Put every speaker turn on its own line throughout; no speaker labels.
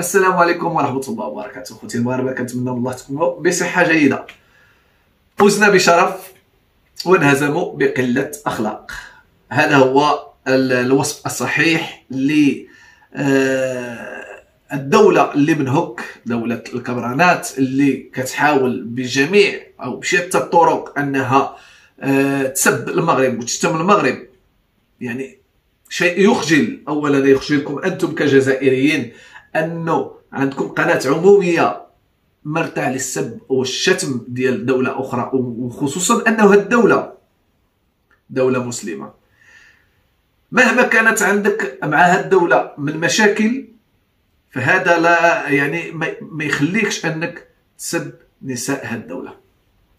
السلام عليكم ورحمة الله وبركاته. خوتي المغاربة، كنتمنى من الله تكونوا بصحة جيدة. فزنا بشرف وانهزموا بقلة أخلاق. هذا هو الوصف الصحيح للدولة اللي منهك، دولة الكبرانات اللي كتحاول بجميع أو بشتى الطرق أنها تسب المغرب وتشتم المغرب. يعني شيء يخجل. أولا يخجلكم أنتم كجزائريين أنه عندكم قناة عمومية مرتع للسب والشتم ديال دولة أخرى، وخصوصا أنه هذه الدولة دولة مسلمة. مهما كانت عندك مع هذه الدولة من مشاكل، فهذا لا يعني ما يخليكش أنك تسب نساء هذه الدولة.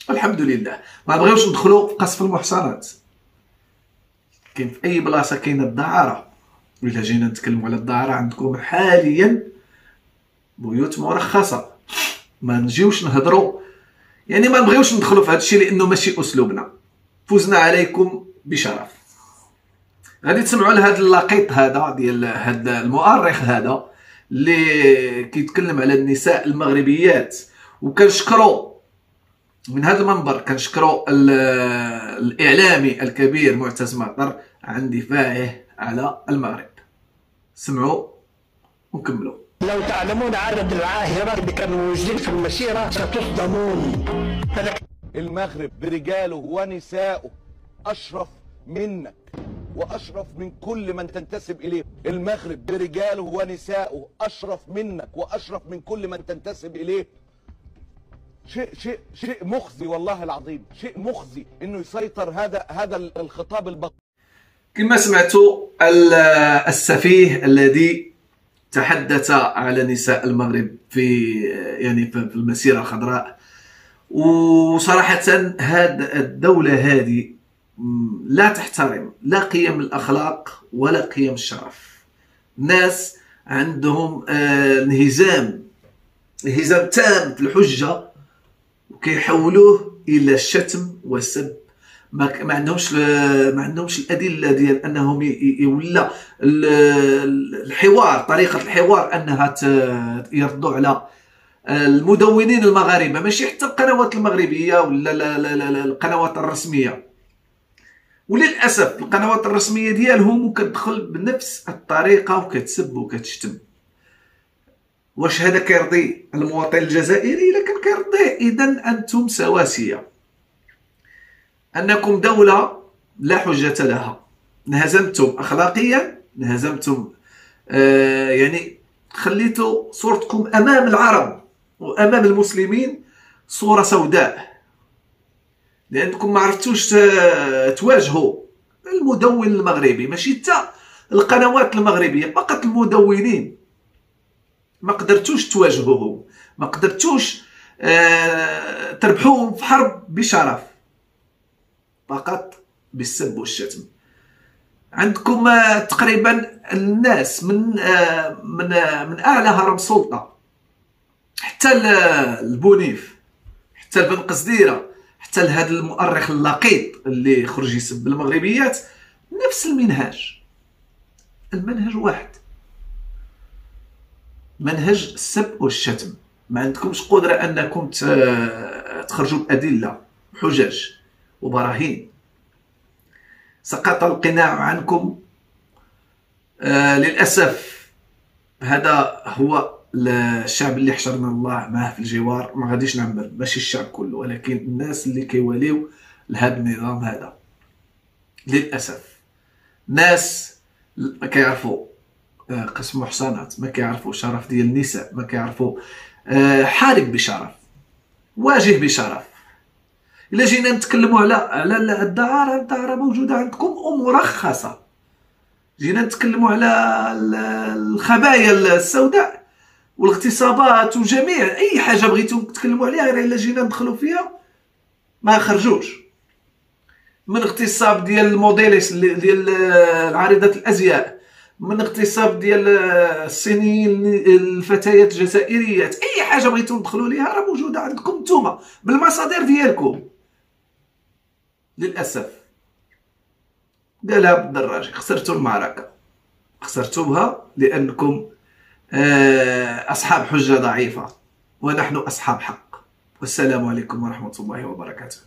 الحمد لله ما نبغيوش ندخلوا في قصف المحصنات. كاين في أي بلاصة كاينة الدعارة، وإلا جينا نتكلموا على الدعارة عندكم حاليا بيوت مرخصة. ما نجيوش نهضروا، يعني ما نبغيوش ندخلوا في هذا الشيء لأنه ماشي أسلوبنا. فزنا عليكم بشرف. غادي تسمعوا لهذا اللقيط هذا ديال هذا المؤرخ هذا اللي كيتكلم على النساء المغربيات، وكنشكروا من هذا المنبر كنشكروا الإعلامي الكبير معتز مطر عن دفاعه على المغرب. سمعوا ونكملوا.
لو تعلمون عدد العاهرات اللي كانوا موجودين في المسيرة ستصدمون.
المغرب برجاله ونسائه أشرف منك وأشرف من كل من تنتسب إليه. المغرب برجاله ونسائه أشرف منك وأشرف من كل من تنتسب إليه. شيء مخزي، والله العظيم شيء مخزي انه يسيطر هذا الخطاب البطيء.
كما سمعتوا السفيه الذي تحدث على نساء المغرب في المسيرة الخضراء. وصراحة هذه الدولة هذه لا تحترم لا قيم الأخلاق ولا قيم الشرف. ناس عندهم انهزام تام في الحجة، وكيحولوه الى الشتم والسب. ما عندهمش الادله ديال انهم يولى الحوار، طريقه الحوار انها يردوا على المدونين المغاربه، ماشي حتى القنوات المغربيه ولا القنوات الرسميه. وللاسف القنوات الرسميه ديالهم كتدخل بنفس الطريقه وكتسب وكتشتم. واش هذا كيرضي المواطن الجزائري؟ الا كان كيرضيه اذا انتم سواسيه. انكم دوله لا حجه لها، انهزمتم اخلاقيا، انهزمتم يعني خليتوا صورتكم امام العرب وامام المسلمين صوره سوداء، لانكم ما عرفتوش تواجهوا المدون المغربي. ماشي حتى القنوات المغربيه، فقط المدونين ما قدرتوش تواجهوهم، ما قدرتوش تربحوهم في حرب بشرف، فقط بالسب والشتم. عندكم تقريبا الناس من اعلى هرم سلطه حتى البونيف، حتى بن قصديره، حتى لهذا المؤرخ اللقيط اللي خرج يسب المغربيات، نفس المنهج واحد، منهج السب والشتم. ما عندكمش قدرة أنكم تخرجوا بأدلة وحجج وبراهين. سقط القناع عنكم. للأسف هذا هو الشعب اللي حشرنا الله معه في الجوار. ما غاديش نعمر ماشي الشعب كله، ولكن الناس اللي كيوليو لهذا النظام هذا. للأسف ناس ما كيعرفوا قسم محصنات، ما كيعرفوا شرف ديال النساء، ما كيعرفوا حارب بشرف، واجه بشرف. الا جينا نتكلموا على الدعاره موجوده عندكم ومرخصه. جينا نتكلموا على الخبايا السوداء والاغتصابات وجميع اي حاجه بغيتو تتكلموا عليها، غير الا جينا ندخلوا فيها ما خرجوش. من اغتصاب ديال الموديليس ديال عارضات الازياء، من اغتصاب ديال الصينيين الفتيات الجزائريات، اي حاجه بغيتو ندخلوا ليها راه موجوده عندكم نتوما بالمصادر ديالكم. للاسف قالها بالدراجه، خسرتوا المعركه، خسرتوها لانكم أصحاب حجة ضعيفة، ونحن أصحاب حق. والسلام عليكم ورحمة الله وبركاته.